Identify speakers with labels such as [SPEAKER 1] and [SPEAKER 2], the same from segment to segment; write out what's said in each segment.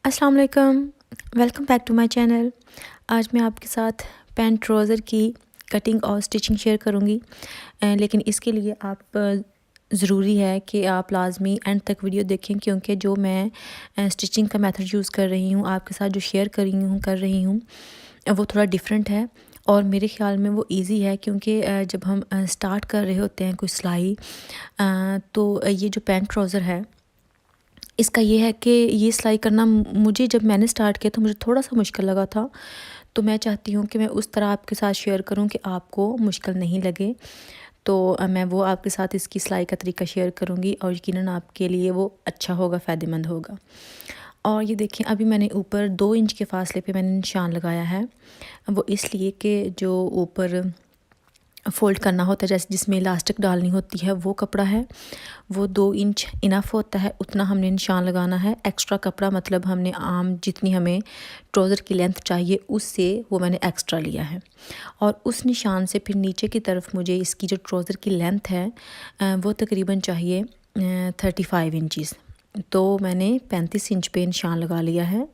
[SPEAKER 1] अस्सलाम वालेकुम, welcome back to my channel. आज मैं आपके साथ पैंट ट्राउज़र की कटिंग और स्टिचिंग शेयर करूंगी। लेकिन इसके लिए आप ज़रूरी है कि आप लाजमी एंड तक वीडियो देखें, क्योंकि जो मैं स्टिचिंग का मेथड यूज़ कर रही हूँ, आपके साथ जो शेयर कर रही हूँ वो थोड़ा डिफरेंट है और मेरे ख़्याल में वो इजी है, क्योंकि जब हम स्टार्ट कर रहे होते हैं कोई सिलाई, तो ये जो पैंट ट्राउज़र है इसका ये है कि ये सिलाई करना मुझे जब मैंने स्टार्ट किया तो मुझे थोड़ा सा मुश्किल लगा था। तो मैं चाहती हूँ कि मैं उस तरह आपके साथ शेयर करूँ कि आपको मुश्किल नहीं लगे। तो मैं वो आपके साथ इसकी सिलाई का तरीका शेयर करूँगी और यकीनन आपके लिए वो अच्छा होगा, फ़ायदेमंद होगा। और ये देखें, अभी मैंने ऊपर 2 इंच के फासले पे मैंने निशान लगाया है। वो इसलिए कि जो ऊपर फ़ोल्ड करना होता है, जैसे जिसमें इलास्टिक डालनी होती है, वो कपड़ा है, वो 2 इंच इनफ होता है, उतना हमने निशान लगाना है। एक्स्ट्रा कपड़ा मतलब हमने आम जितनी हमें ट्राउज़र की लेंथ चाहिए उससे वो मैंने एक्स्ट्रा लिया है। और उस निशान से फिर नीचे की तरफ मुझे इसकी जो ट्राउज़र की लेंथ है वो तकरीबन चाहिए 35 इंचज़। तो मैंने 35 इंच पे निशान लगा लिया है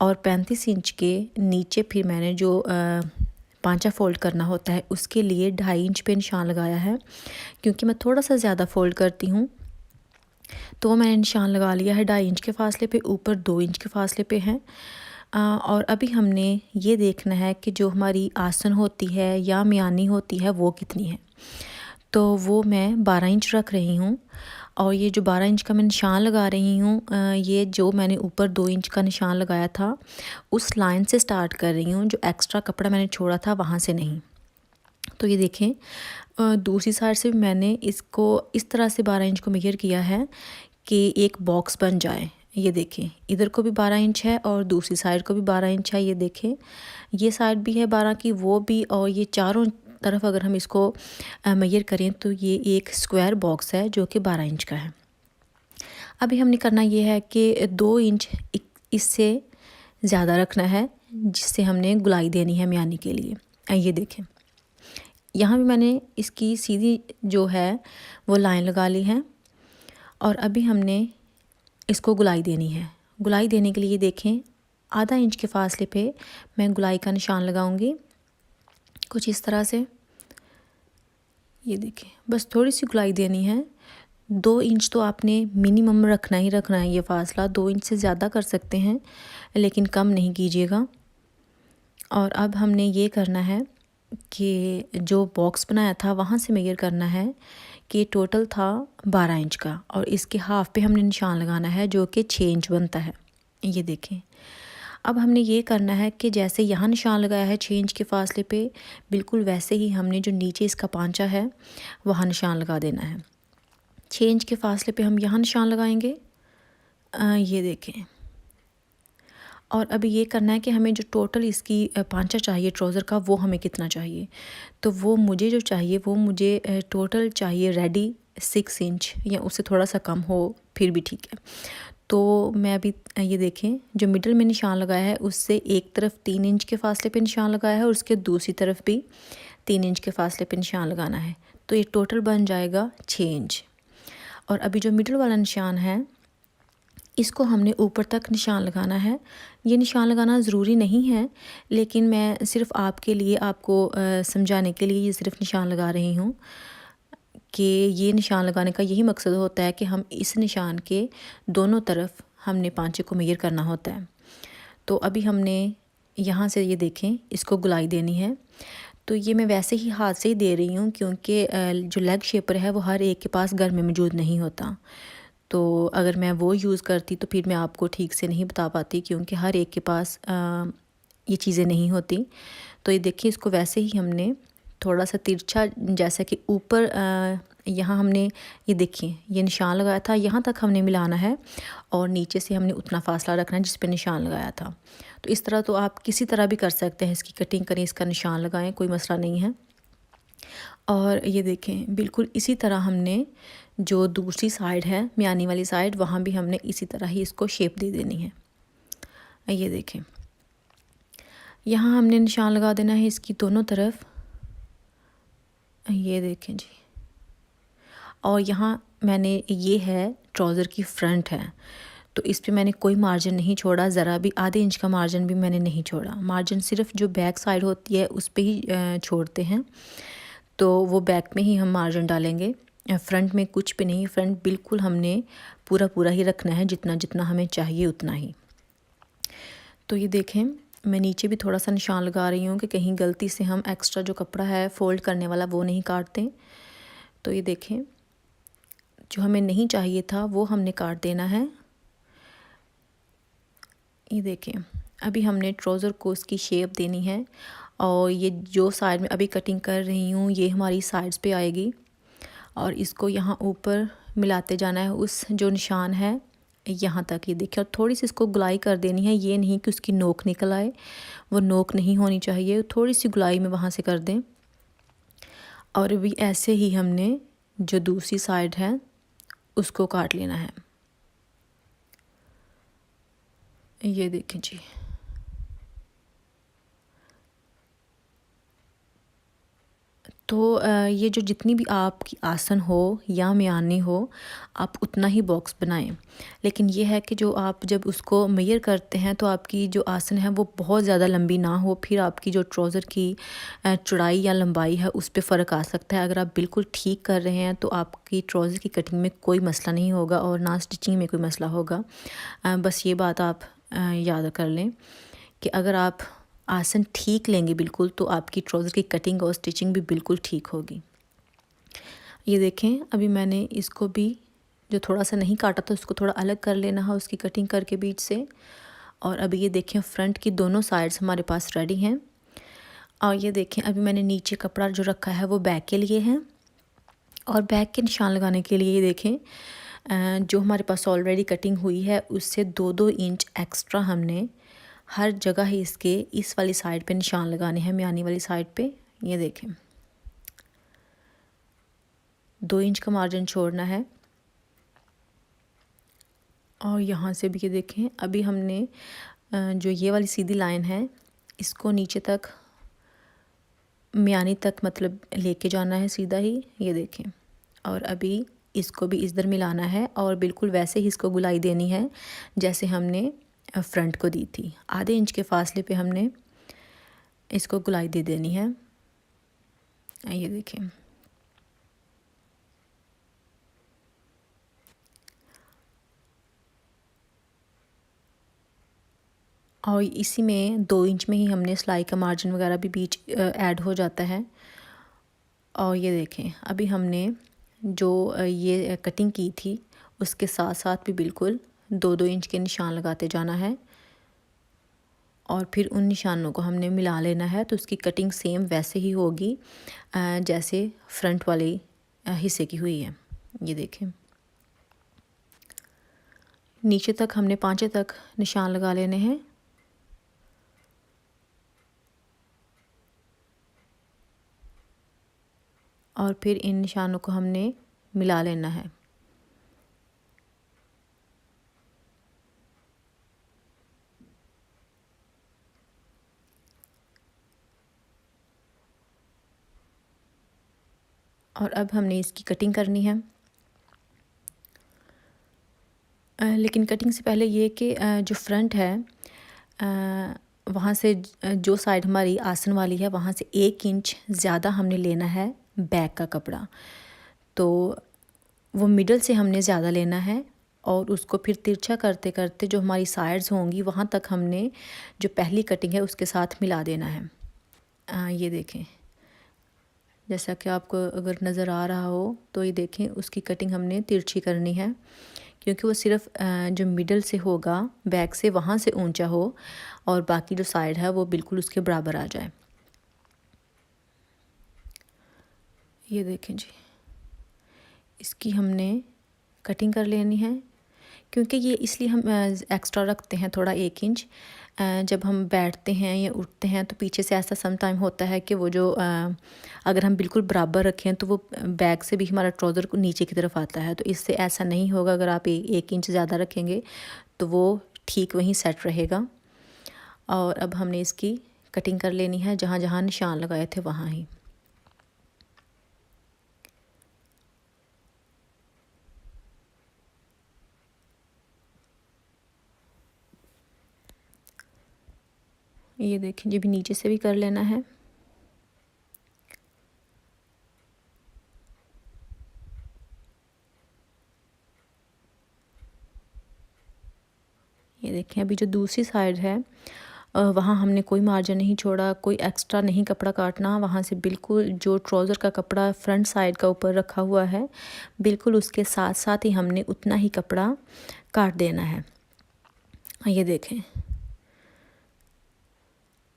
[SPEAKER 1] और 35 इंच के नीचे फिर मैंने जो पांचा फ़ोल्ड करना होता है उसके लिए 2.5 इंच पे निशान लगाया है, क्योंकि मैं थोड़ा सा ज़्यादा फ़ोल्ड करती हूँ। तो मैंने निशान लगा लिया है 2.5 इंच के फासले पे, ऊपर 2 इंच के फासले पे है। और अभी हमने ये देखना है कि जो हमारी आसन होती है या म्यानी होती है वो कितनी है। तो वो मैं 12 इंच रख रही हूँ और ये जो 12 इंच का मैं निशान लगा रही हूँ, ये जो मैंने ऊपर 2 इंच का निशान लगाया था उस लाइन से स्टार्ट कर रही हूँ, जो एक्स्ट्रा कपड़ा मैंने छोड़ा था वहाँ से नहीं। तो ये देखें, दूसरी साइड से भी मैंने इसको इस तरह से 12 इंच को मेजर किया है कि एक बॉक्स बन जाए। ये देखें, इधर को भी 12 इंच है और दूसरी साइड को भी 12 इंच है। ये देखें, ये साइड भी है 12 की, वो भी, और ये चारों तरफ अगर हम इसको मेजर करें तो ये एक स्क्वायर बॉक्स है जो कि 12 इंच का है। अभी हमने करना ये है कि 2 इंच इससे ज़्यादा रखना है, जिससे हमने गुलाई देनी है म्यानी के लिए। ये देखें, यहाँ भी मैंने इसकी सीधी जो है वो लाइन लगा ली है और अभी हमने इसको गुलाई देनी है। गुलाई देने के लिए देखें, आधा इंच के फासले पे मैं गुलाई का निशान लगाऊंगी, कुछ इस तरह से। ये देखें, बस थोड़ी सी गुलाई देनी है। 2 इंच तो आपने मिनिमम रखना ही रखना है। ये फासला 2 इंच से ज़्यादा कर सकते हैं लेकिन कम नहीं कीजिएगा। और अब हमने ये करना है कि जो बॉक्स बनाया था वहाँ से मेजर करना है कि टोटल था 12 इंच का और इसके हाफ पे हमने निशान लगाना है जो कि 6 इंच बनता है। ये देखें, अब हमने ये करना है कि जैसे यहाँ निशान लगाया है 6 इंच के फासले पे, बिल्कुल वैसे ही हमने जो नीचे इसका पांचा है वहाँ निशान लगा देना है। 6 इंच के फासले पे हम यहाँ निशान लगाएंगे। ये देखें, और अभी ये करना है कि हमें जो टोटल इसकी पांचा चाहिए ट्राउज़र का वो हमें कितना चाहिए। तो वो मुझे जो चाहिए वो मुझे टोटल चाहिए रेडी 6 इंच या उससे थोड़ा सा कम हो फिर भी ठीक है। तो मैं अभी ये देखें, जो मिडल में निशान लगाया है उससे एक तरफ 3 इंच के फासले पे निशान लगाया है और उसके दूसरी तरफ भी 3 इंच के फासले पे निशान लगाना है। तो ये टोटल बन जाएगा 6 इंच। और अभी जो मिडल वाला निशान है इसको हमने ऊपर तक निशान लगाना है। ये निशान लगाना ज़रूरी नहीं है, लेकिन मैं सिर्फ़ आपके लिए, आपको समझाने के लिए ये सिर्फ निशान लगा रही हूँ कि ये निशान लगाने का यही मकसद होता है कि हम इस निशान के दोनों तरफ हमने पांचे को मेजर करना होता है। तो अभी हमने यहाँ से ये देखें, इसको गुलाई देनी है। तो ये मैं वैसे ही हाथ से ही दे रही हूँ, क्योंकि जो लेग शेपर है वो हर एक के पास घर में मौजूद नहीं होता। तो अगर मैं वो यूज़ करती तो फिर मैं आपको ठीक से नहीं बता पाती, क्योंकि हर एक के पास ये चीज़ें नहीं होती। तो ये देखिए, इसको वैसे ही हमने थोड़ा सा तिरछा, जैसा कि ऊपर यहाँ हमने ये देखिए ये निशान लगाया था, यहाँ तक हमने मिलाना है और नीचे से हमने उतना फासला रखना है जिस पे निशान लगाया था। तो इस तरह तो आप किसी तरह भी कर सकते हैं, इसकी कटिंग करें, इसका निशान लगाएं, कोई मसला नहीं है। और ये देखें, बिल्कुल इसी तरह हमने जो दूसरी साइड है म्यानी वाली साइड, वहाँ भी हमने इसी तरह ही इसको शेप दे देनी है। ये देखें, यहाँ हमने निशान लगा देना है इसकी दोनों तरफ। ये देखें जी, और यहाँ मैंने, ये है ट्राउज़र की फ्रंट है, तो इस पे मैंने कोई मार्जिन नहीं छोड़ा, ज़रा भी आधे इंच का मार्जिन भी मैंने नहीं छोड़ा। मार्जिन सिर्फ जो बैक साइड होती है उस पे ही छोड़ते हैं, तो वो बैक में ही हम मार्जिन डालेंगे, फ्रंट में कुछ भी नहीं। फ्रंट बिल्कुल हमने पूरा पूरा ही रखना है, जितना जितना हमें चाहिए उतना ही। तो ये देखें, मैं नीचे भी थोड़ा सा निशान लगा रही हूँ कि कहीं गलती से हम एक्स्ट्रा जो कपड़ा है फ़ोल्ड करने वाला वो नहीं काटते। तो ये देखें, जो हमें नहीं चाहिए था वो हमने काट देना है। ये देखें, अभी हमने ट्राउज़र को उसकी शेप देनी है, और ये जो साइड में अभी कटिंग कर रही हूँ ये हमारी साइड्स पे आएगी, और इसको यहाँ ऊपर मिलाते जाना है उस जो निशान है यहाँ तक। ये देखिए, और थोड़ी सी इसको गुलाई कर देनी है, ये नहीं कि उसकी नोक निकल आए, वो नोक नहीं होनी चाहिए, थोड़ी सी गुलाई में वहाँ से कर दें। और भी ऐसे ही हमने जो दूसरी साइड है उसको काट लेना है। ये देखें जी, तो ये जो जितनी भी आपकी आसन हो या म्यानी हो, आप उतना ही बॉक्स बनाएं। लेकिन ये है कि जो आप जब उसको मेजर करते हैं तो आपकी जो आसन है वो बहुत ज़्यादा लंबी ना हो, फिर आपकी जो ट्राउज़र की चौड़ाई या लंबाई है उस पर फ़र्क आ सकता है। अगर आप बिल्कुल ठीक कर रहे हैं तो आपकी ट्राउज़र की कटिंग में कोई मसला नहीं होगा और ना स्टिचिंग में कोई मसला होगा। बस ये बात आप याद कर लें कि अगर आप आसन ठीक लेंगे बिल्कुल, तो आपकी ट्राउज़र की कटिंग और स्टिचिंग भी बिल्कुल ठीक होगी। ये देखें, अभी मैंने इसको भी जो थोड़ा सा नहीं काटा था उसको थोड़ा अलग कर लेना है उसकी कटिंग करके बीच से। और अभी ये देखें, फ्रंट की दोनों साइड्स हमारे पास रेडी हैं। और ये देखें, अभी मैंने नीचे कपड़ा जो रखा है वो बैक के लिए है, और बैक के निशान लगाने के लिए ये देखें, जो हमारे पास ऑलरेडी कटिंग हुई है उससे 2-2 इंच एक्स्ट्रा हमने हर जगह ही इसके इस वाली साइड पे निशान लगाने हैं, म्यानी वाली साइड पे। ये देखें, 2 इंच का मार्जिन छोड़ना है। और यहाँ से भी ये देखें, अभी हमने जो ये वाली सीधी लाइन है इसको नीचे तक म्यानी तक मतलब लेके जाना है सीधा ही। ये देखें, और अभी इसको भी इधर मिलाना है और बिल्कुल वैसे ही इसको गुलाई देनी है जैसे हमने फ्रंट को दी थी। आधे इंच के फासले पे हमने इसको गुलाई दे देनी है। ये देखें, और इसी में 2 इंच में ही हमने सिलाई का मार्जिन वगैरह भी बीच ऐड हो जाता है। और ये देखें, अभी हमने जो ये कटिंग की थी उसके साथ साथ भी बिल्कुल 2-2 इंच के निशान लगाते जाना है, और फिर उन निशानों को हमने मिला लेना है। तो उसकी कटिंग सेम वैसे ही होगी जैसे फ्रंट वाले हिस्से की हुई है। ये देखें, नीचे तक हमने 5 तक निशान लगा लेने हैं। और फिर इन निशानों को हमने मिला लेना है। और अब हमने इसकी कटिंग करनी है। लेकिन कटिंग से पहले ये कि जो फ्रंट है वहाँ से जो साइड हमारी आसन वाली है वहाँ से 1 इंच ज़्यादा हमने लेना है बैक का कपड़ा। तो वो मिडल से हमने ज़्यादा लेना है, और उसको फिर तिरछा करते करते जो हमारी साइड्स होंगी वहाँ तक हमने जो पहली कटिंग है उसके साथ मिला देना है। ये देखें, जैसा कि आपको अगर नज़र आ रहा हो तो ये देखें, उसकी कटिंग हमने तिरछी करनी है क्योंकि वो सिर्फ जो मिडल से होगा बैक से वहाँ से ऊंचा हो, और बाकी जो साइड है वो बिल्कुल उसके बराबर आ जाए। ये देखें जी, इसकी हमने कटिंग कर लेनी है, क्योंकि ये इसलिए हम एक्स्ट्रा रखते हैं थोड़ा 1 इंच। जब हम बैठते हैं या उठते हैं तो पीछे से ऐसा सम टाइम होता है कि वो जो अगर हम बिल्कुल बराबर रखें तो वो बैक से भी हमारा ट्राउज़र को नीचे की तरफ आता है। तो इससे ऐसा नहीं होगा, अगर आप 1 इंच ज़्यादा रखेंगे तो वो ठीक वहीं सेट रहेगा। और अब हमने इसकी कटिंग कर लेनी है जहाँ जहाँ निशान लगाए थे वहाँ ही। ये देखिए, ये भी नीचे से भी कर लेना है। ये देखें, अभी जो दूसरी साइड है वहाँ हमने कोई मार्जिन नहीं छोड़ा, कोई एक्स्ट्रा नहीं कपड़ा काटना। वहाँ से बिल्कुल जो ट्राउज़र का कपड़ा फ्रंट साइड का ऊपर रखा हुआ है, बिल्कुल उसके साथ साथ ही हमने उतना ही कपड़ा काट देना है। ये देखें,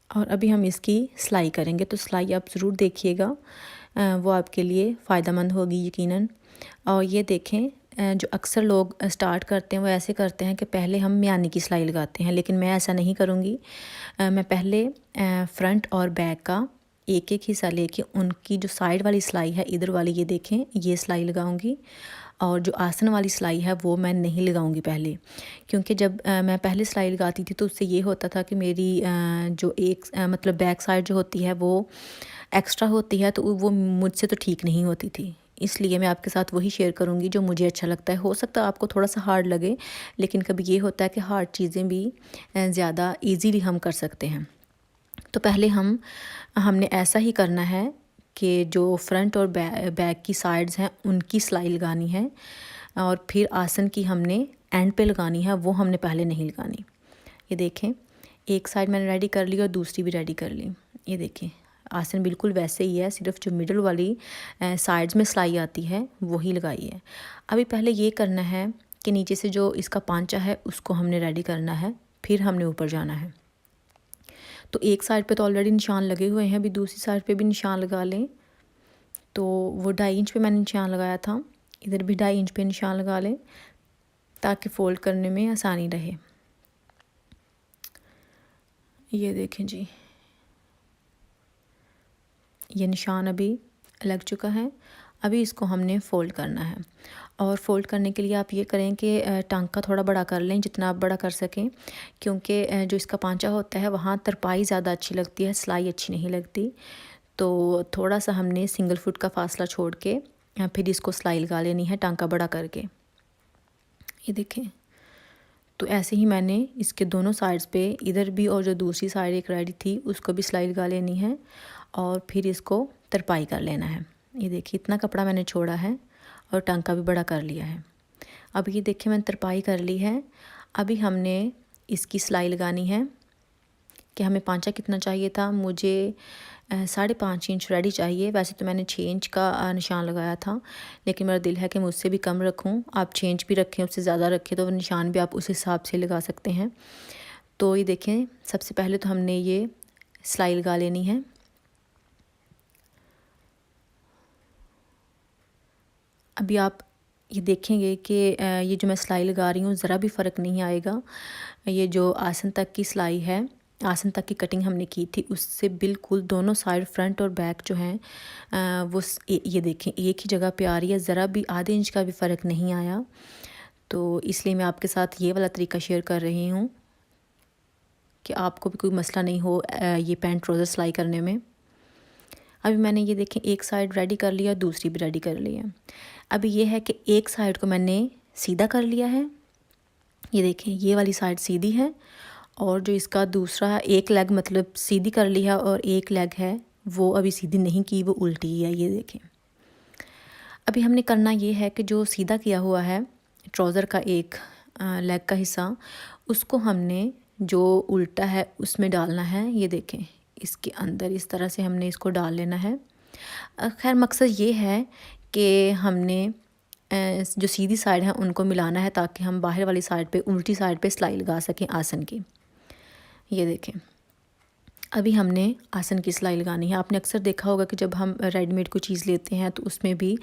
[SPEAKER 1] और अभी हम इसकी सिलाई करेंगे, तो सिलाई आप ज़रूर देखिएगा, वो आपके लिए फ़ायदेमंद होगी यकीनन। और ये देखें, जो अक्सर लोग स्टार्ट करते हैं वो ऐसे करते हैं कि पहले हम म्यानी की सिलाई लगाते हैं, लेकिन मैं ऐसा नहीं करूँगी। मैं पहले फ्रंट और बैक का एक एक हिस्सा लेके उनकी जो साइड वाली सिलाई है, इधर वाली, ये देखें, ये सिलाई लगाऊंगी। और जो आसन वाली सिलाई है वो मैं नहीं लगाऊंगी पहले, क्योंकि जब मैं पहले सिलाई लगाती थी तो उससे ये होता था कि मेरी जो एक मतलब बैक साइड जो होती है वो एक्स्ट्रा होती है, तो वो मुझसे तो ठीक नहीं होती थी। इसलिए मैं आपके साथ वही शेयर करूंगी जो मुझे अच्छा लगता है। हो सकता है आपको थोड़ा सा हार्ड लगे, लेकिन कभी ये होता है कि हार्ड चीज़ें भी ज़्यादा इजीली हम कर सकते हैं। तो पहले हमने ऐसा ही करना है कि जो फ्रंट और बैक की साइड्स हैं उनकी सिलाई लगानी है, और फिर आसन की हमने एंड पे लगानी है, वो हमने पहले नहीं लगानी। ये देखें, एक साइड मैंने रेडी कर ली और दूसरी भी रेडी कर ली। ये देखें, आसन बिल्कुल वैसे ही है, सिर्फ जो मिडल वाली साइड्स में सिलाई आती है वही लगाई है। अभी पहले ये करना है कि नीचे से जो इसका पांचा है उसको हमने रेडी करना है, फिर हमने ऊपर जाना है। तो एक साइड पे तो ऑलरेडी निशान लगे हुए हैं, अभी दूसरी साइड पे भी निशान लगा लें। तो वो 2.5 इंच पे मैंने निशान लगाया था, इधर भी 2.5 इंच पे निशान लगा लें ताकि फ़ोल्ड करने में आसानी रहे। ये देखें जी, ये निशान अभी लग चुका है। अभी इसको हमने फ़ोल्ड करना है, और फ़ोल्ड करने के लिए आप ये करें कि टांका थोड़ा बड़ा कर लें, जितना आप बड़ा कर सकें, क्योंकि जो इसका पांचा होता है वहाँ तरपाई ज़्यादा अच्छी लगती है, सिलाई अच्छी नहीं लगती। तो थोड़ा सा हमने सिंगल फुट का फासला छोड़ के फिर इसको सिलाई लगा लेनी है टांका बड़ा करके। ये देखें, तो ऐसे ही मैंने इसके दोनों साइड्स पे, इधर भी और जो दूसरी साइड एक रेडी थी उसको भी सिलाई लगा लेनी है, और फिर इसको तरपाई कर लेना है। ये देखिए, इतना कपड़ा मैंने छोड़ा है और टांका भी बड़ा कर लिया है। अब ये देखिए, मैंने तरपाई कर ली है। अभी हमने इसकी सिलाई लगानी है कि हमें पांचा कितना चाहिए था। मुझे 5.5 इंच रेडी चाहिए। वैसे तो मैंने 6 इंच का निशान लगाया था, लेकिन मेरा दिल है कि मैं उससे भी कम रखूं। आप 6 इंच भी रखें, उससे ज़्यादा रखें, तो निशान भी आप उस हिसाब से लगा सकते हैं। तो ये देखें, सबसे पहले तो हमने ये सिलाई लगा लेनी है। अभी आप ये देखेंगे कि ये जो मैं सिलाई लगा रही हूँ ज़रा भी फ़र्क नहीं आएगा। ये जो आसन तक की सिलाई है, आसन तक की कटिंग हमने की थी, उससे बिल्कुल दोनों साइड फ्रंट और बैक जो हैं वो ये देखें एक ही जगह पे आ रही है, ज़रा भी आधे इंच का भी फ़र्क नहीं आया। तो इसलिए मैं आपके साथ ये वाला तरीका शेयर कर रही हूँ कि आपको भी कोई मसला नहीं हो ये पैंट ट्राउज़र सिलाई करने में। अभी मैंने ये देखें एक साइड रेडी कर लिया, दूसरी भी रेडी कर ली है। अभी ये है कि एक साइड को मैंने सीधा कर लिया है, ये देखें ये वाली साइड सीधी है, और जो इसका दूसरा एक लेग मतलब सीधी कर ली है, और एक लेग है वो अभी सीधी नहीं की, वो उल्टी है। ये देखें, अभी हमने करना ये है कि जो सीधा किया हुआ है ट्राउज़र का एक लेग का हिस्सा, उसको हमने जो उल्टा है उसमें डालना है। ये देखें, इसके अंदर इस तरह से हमने इसको डाल लेना है। खैर मकसद ये है कि हमने जो सीधी साइड है उनको मिलाना है, ताकि हम बाहर वाली साइड पे, उल्टी साइड पे सिलाई लगा सकें आसन की। ये देखें, अभी हमने आसन की सिलाई लगानी है। आपने अक्सर देखा होगा कि जब हम रेडीमेड कोई चीज़ लेते हैं तो उसमें भी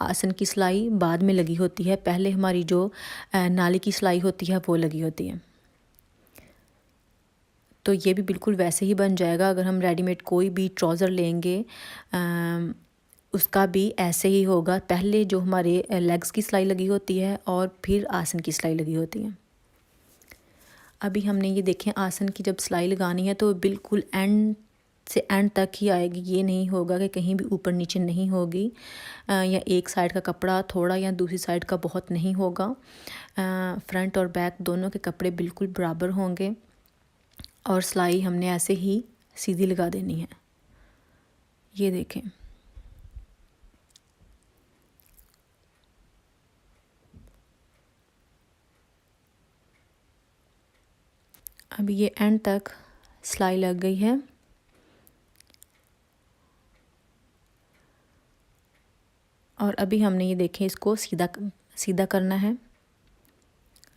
[SPEAKER 1] आसन की सिलाई बाद में लगी होती है, पहले हमारी जो नाली की सिलाई होती है वो लगी होती है। तो ये भी बिल्कुल वैसे ही बन जाएगा। अगर हम रेडीमेड कोई भी ट्राउज़र लेंगे उसका भी ऐसे ही होगा, पहले जो हमारे लेग्स की सिलाई लगी होती है और फिर आसन की सिलाई लगी होती है। अभी हमने ये देखें, आसन की जब सिलाई लगानी है तो बिल्कुल एंड से एंड तक ही आएगी, ये नहीं होगा कि कहीं भी ऊपर नीचे नहीं होगी, या एक साइड का कपड़ा थोड़ा या दूसरी साइड का बहुत नहीं होगा। फ्रंट और बैक दोनों के कपड़े बिल्कुल बराबर होंगे। और सिलाई हमने ऐसे ही सीधी लगा देनी है। ये देखें, अभी ये एंड तक सिलाई लग गई है। और अभी हमने ये देखें इसको सीधा करना है।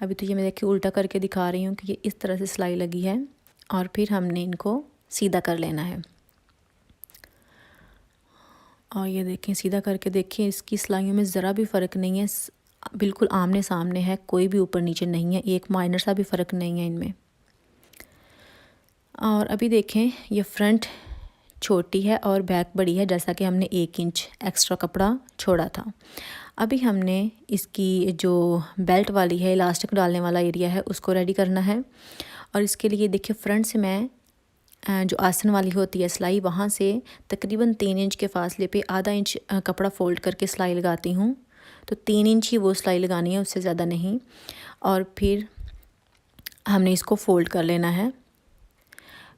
[SPEAKER 1] अभी तो ये मैं देखिए उल्टा करके दिखा रही हूँ कि ये इस तरह से सिलाई लगी है और फिर हमने इनको सीधा कर लेना है। और ये देखें सीधा करके देखें, इसकी सिलाइयों में ज़रा भी फ़र्क नहीं है, बिल्कुल आमने सामने है, कोई भी ऊपर नीचे नहीं है, एक माइनर सा भी फ़र्क नहीं है इनमें। और अभी देखें ये फ्रंट छोटी है और बैक बड़ी है, जैसा कि हमने 1 इंच एक्स्ट्रा कपड़ा छोड़ा था। अभी हमने इसकी जो बेल्ट वाली है, इलास्टिक डालने वाला एरिया है, उसको रेडी करना है। और इसके लिए देखिए फ्रंट से मैं जो आसन वाली होती है सिलाई, वहाँ से तकरीबन 3 इंच के फासले पे आधा इंच कपड़ा फ़ोल्ड करके सिलाई लगाती हूँ। तो 3 इंच ही वो सिलाई लगानी है, उससे ज़्यादा नहीं। और फिर हमने इसको फ़ोल्ड कर लेना है।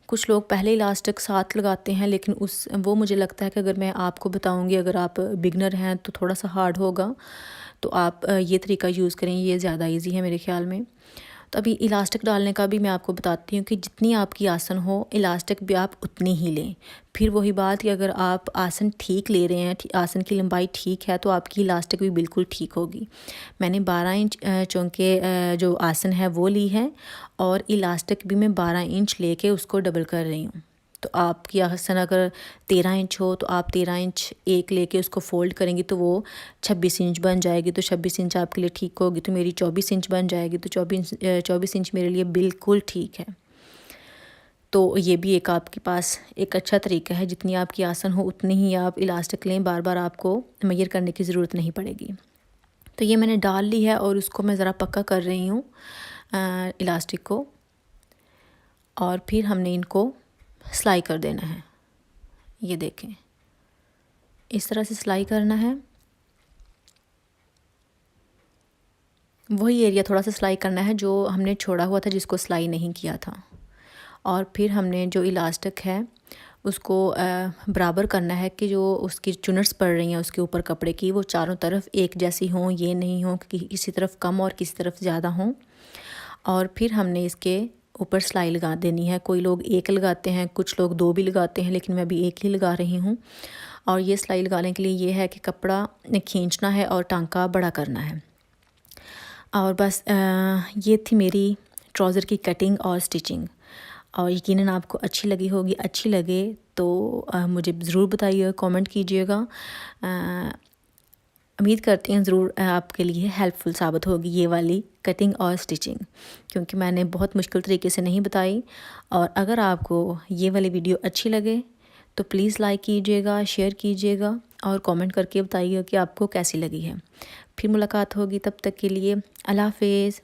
[SPEAKER 1] कुछ लोग पहले इलास्टिक साथ लगाते हैं, लेकिन वो मुझे लगता है कि अगर मैं आपको बताऊंगी, अगर आप बिगनर हैं तो थोड़ा सा हार्ड होगा, तो आप ये तरीका यूज़ करें, ये ज़्यादा इजी है मेरे ख्याल में। तो अभी इलास्टिक डालने का भी मैं आपको बताती हूँ कि जितनी आपकी आसन हो इलास्टिक भी आप उतनी ही लें। फिर वही बात कि अगर आप आसन ठीक ले रहे हैं, आसन की लंबाई ठीक है, तो आपकी इलास्टिक भी बिल्कुल ठीक होगी। मैंने 12 इंच चौंके जो आसन है वो ली है और इलास्टिक भी मैं 12 इंच लेके उसको डबल कर रही हूँ। तो आपकी आसन अगर 13 इंच हो तो आप 13 इंच एक लेके उसको फ़ोल्ड करेंगी तो वो 26 इंच बन जाएगी। तो 26 इंच आपके लिए ठीक होगी। तो मेरी 24 इंच बन जाएगी। तो 24 इंच मेरे लिए बिल्कुल ठीक है। तो ये भी एक आपके पास एक अच्छा तरीका है, जितनी आपकी आसन हो उतनी ही आप इलास्टिक लें, बार बार आपको मेजर करने की ज़रूरत नहीं पड़ेगी। तो ये मैंने डाल ली है और उसको मैं ज़रा पक्का कर रही हूँ इलास्टिक को। और फिर हमने इनको सिलाई कर देना है। ये देखें, इस तरह से सिलाई करना है। वही एरिया थोड़ा सा सिलाई करना है जो हमने छोड़ा हुआ था, जिसको सिलाई नहीं किया था। और फिर हमने जो इलास्टिक है उसको बराबर करना है कि जो उसकी चुनट्स पड़ रही हैं उसके ऊपर कपड़े की, वो चारों तरफ एक जैसी हों, ये नहीं हो कि किसी तरफ कम और किसी तरफ ज़्यादा हों। और फिर हमने इसके ऊपर सिलाई लगा देनी है। कोई लोग एक लगाते हैं, कुछ लोग 2 भी लगाते हैं, लेकिन मैं अभी एक ही लगा रही हूँ। और ये सिलाई लगाने के लिए ये है कि कपड़ा खींचना है और टांका बड़ा करना है। और बस ये थी मेरी ट्राउज़र की कटिंग और स्टिचिंग। और यकीनन आपको अच्छी लगी होगी। अच्छी लगे तो मुझे ज़रूर बताइएगा, कमेंट कीजिएगा। उम्मीद करती हूँ ज़रूर आपके लिए हेल्पफुल साबित होगी ये वाली कटिंग और स्टिचिंग, क्योंकि मैंने बहुत मुश्किल तरीके से नहीं बताई। और अगर आपको ये वाली वीडियो अच्छी लगे तो प्लीज़ लाइक कीजिएगा, शेयर कीजिएगा और कमेंट करके बताइएगा कि आपको कैसी लगी है। फिर मुलाकात होगी, तब तक के लिए अल्लाह हाफ़िज़।